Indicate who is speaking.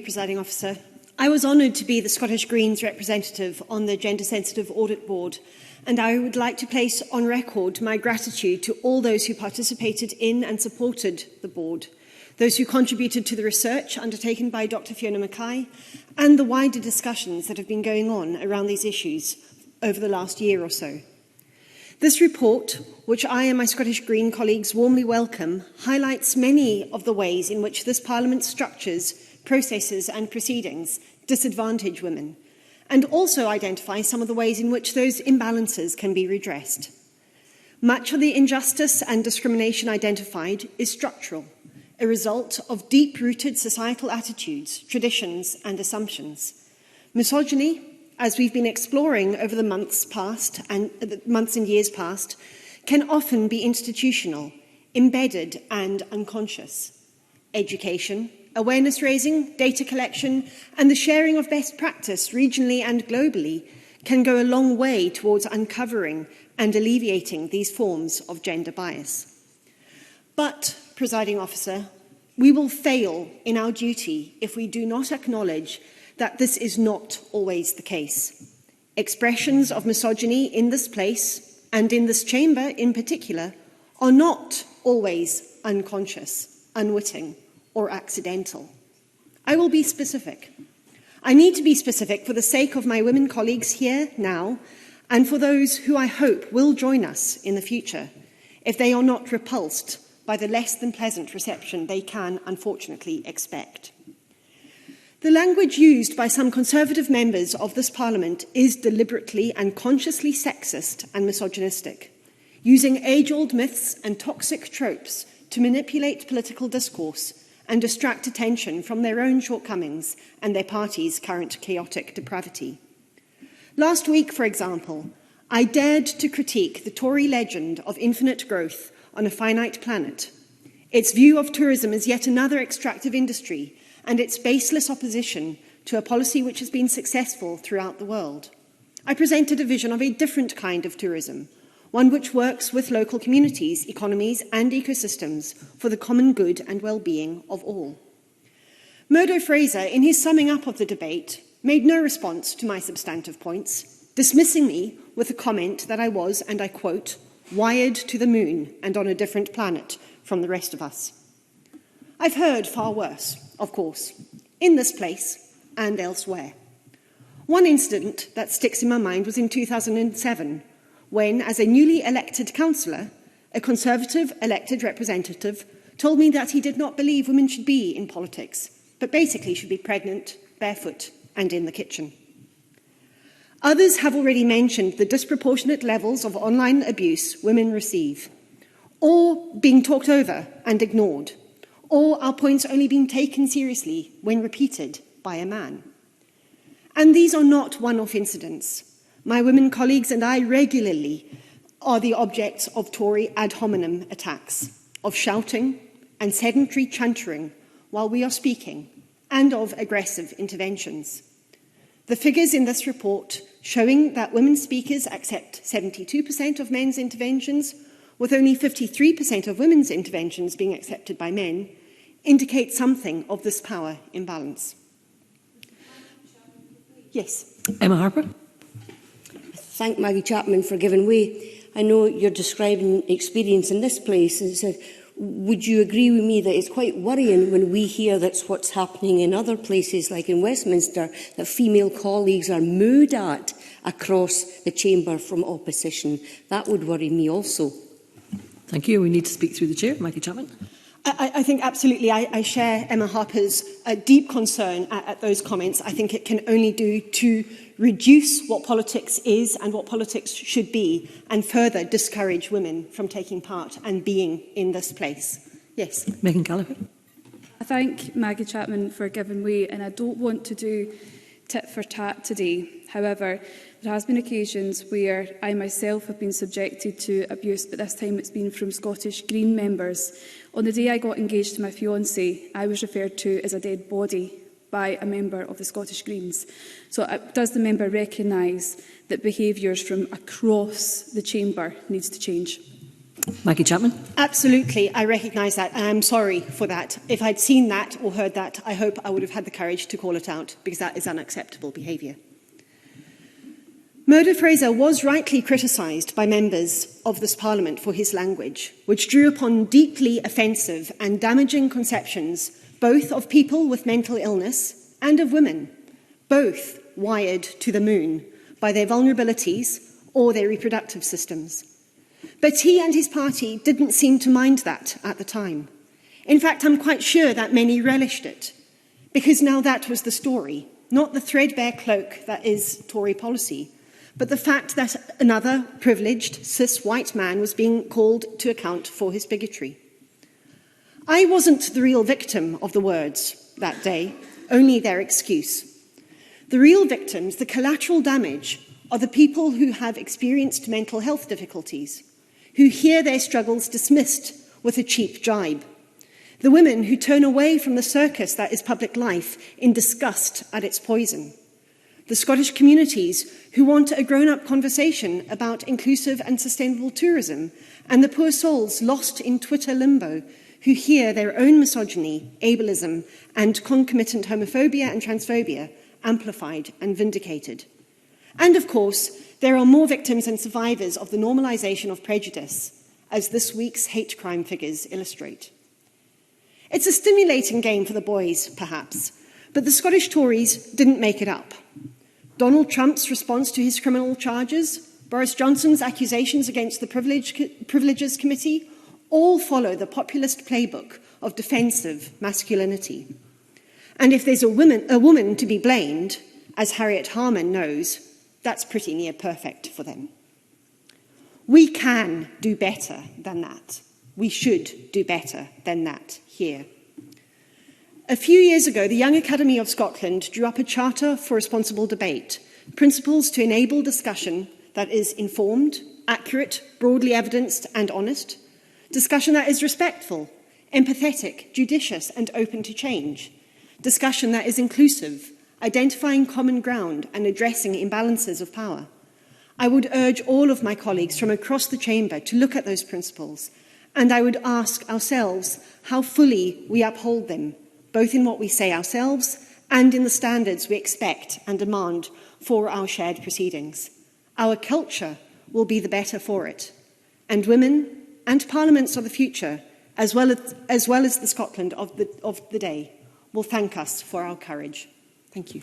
Speaker 1: Presiding Officer. I was honoured to be the Scottish Greens representative on the Gender Sensitive Audit Board, and I would like to place on record my gratitude to all those who participated in and supported the board, those who contributed to the research undertaken by Dr. Fiona Mackay, and the wider discussions that have been going on around these issues over the last year or so. This report, which I and my Scottish Green colleagues warmly welcome, highlights many of the ways in which this Parliament structures, processes and proceedings disadvantage women, and also identifies some of the ways in which those imbalances can be redressed. Much of the injustice and discrimination identified is structural, a result of deep-rooted societal attitudes, traditions and assumptions. Misogyny, as we've been exploring over the months and years past, can often be institutional, embedded and unconscious. Education, awareness-raising, data collection and the sharing of best practice regionally and globally can go a long way towards uncovering and alleviating these forms of gender bias. But, Presiding Officer, we will fail in our duty if we do not acknowledge that this is not always the case. Expressions of misogyny in this place, and in this chamber in particular, are not always unconscious, unwitting, or accidental. I will be specific. I need to be specific for the sake of my women colleagues here now, and for those who I hope will join us in the future, if they are not repulsed by the less than pleasant reception they can unfortunately expect. The language used by some Conservative members of this Parliament is deliberately and consciously sexist and misogynistic, using age-old myths and toxic tropes to manipulate political discourse and distract attention from their own shortcomings and their party's current chaotic depravity. Last week, for example, I dared to critique the Tory legend of infinite growth on a finite planet, its view of tourism as yet another extractive industry, and its baseless opposition to a policy which has been successful throughout the world. I presented a vision of a different kind of tourism, one which works with local communities, economies and ecosystems for the common good and well-being of all. Murdo Fraser, in his summing up of the debate, made no response to my substantive points, dismissing me with a comment that I was, and I quote, wired to the moon and on a different planet from the rest of us. I've heard far worse, of course, in this place and elsewhere. One incident that sticks in my mind was in 2007, when, as a newly elected councillor, a Conservative elected representative told me that he did not believe women should be in politics, but basically should be pregnant, barefoot, and in the kitchen. Others have already mentioned the disproportionate levels of online abuse women receive, or being talked over and ignored, or our points only being taken seriously when repeated by a man. And these are not one-off incidents. My women colleagues and I regularly are the objects of Tory ad hominem attacks, of shouting and sedentary chuntering while we are speaking, and of aggressive interventions. The figures in this report showing that women speakers accept 72% of men's interventions, with only 53% of women's interventions being accepted by men, indicate something of this power imbalance. Yes.
Speaker 2: Emma Harper.
Speaker 3: Thank Maggie Chapman for giving way. I know you're describing experience in this place, and said, would you agree with me that it's quite worrying when we hear that's what's happening in other places, like in Westminster, that female colleagues are mooed at across the chamber from opposition? That would worry me also.
Speaker 2: Thank you. We need to speak through the chair. Maggie Chapman.
Speaker 1: I think absolutely I share Emma Harper's deep concern at those comments. I think it can only do to reduce what politics is and what politics should be, and further discourage women from taking part and being in this place. Yes.
Speaker 2: Megan Gallagher.
Speaker 4: I thank Maggie Chapman for giving way, and I don't want to do tit for tat today. However, there has been occasions where I myself have been subjected to abuse, but this time it's been from Scottish Green members. On the day I got engaged to my fiancé, I was referred to as a dead body by a member of the Scottish Greens. So does the member recognise that behaviours from across the chamber needs to change?
Speaker 2: Maggie Chapman.
Speaker 1: Absolutely, I recognise that, and I'm sorry for that. If I'd seen that or heard that, I hope I would have had the courage to call it out, because that is unacceptable behaviour. Murdo Fraser was rightly criticised by members of this Parliament for his language, which drew upon deeply offensive and damaging conceptions both of people with mental illness and of women, both wired to the moon by their vulnerabilities or their reproductive systems. But he and his party didn't seem to mind that at the time. In fact, I'm quite sure that many relished it, because now that was the story, not the threadbare cloak that is Tory policy, but the fact that another privileged cis white man was being called to account for his bigotry. I wasn't the real victim of the words that day, only their excuse. The real victims, the collateral damage, are the people who have experienced mental health difficulties, who hear their struggles dismissed with a cheap jibe. The women who turn away from the circus that is public life in disgust at its poison. The Scottish communities who want a grown-up conversation about inclusive and sustainable tourism, and the poor souls lost in Twitter limbo who hear their own misogyny, ableism, and concomitant homophobia and transphobia amplified and vindicated. And of course, there are more victims and survivors of the normalisation of prejudice, as this week's hate crime figures illustrate. It's a stimulating game for the boys, perhaps, but the Scottish Tories didn't make it up. Donald Trump's response to his criminal charges, Boris Johnson's accusations against the Privileges Committee, all follow the populist playbook of defensive masculinity. And if there's a woman to be blamed, as Harriet Harman knows, that's pretty near perfect for them. We can do better than that. We should do better than that here. A few years ago, the Young Academy of Scotland drew up a charter for responsible debate, principles to enable discussion that is informed, accurate, broadly evidenced and honest, discussion that is respectful, empathetic, judicious and open to change, discussion that is inclusive, identifying common ground and addressing imbalances of power. I would urge all of my colleagues from across the chamber to look at those principles, and I would ask ourselves how fully we uphold them, both in what we say ourselves and in the standards we expect and demand for our shared proceedings. Our culture will be the better for it, and women and parliaments of the future, as well as the Scotland of the day, will thank us for our courage. Thank you.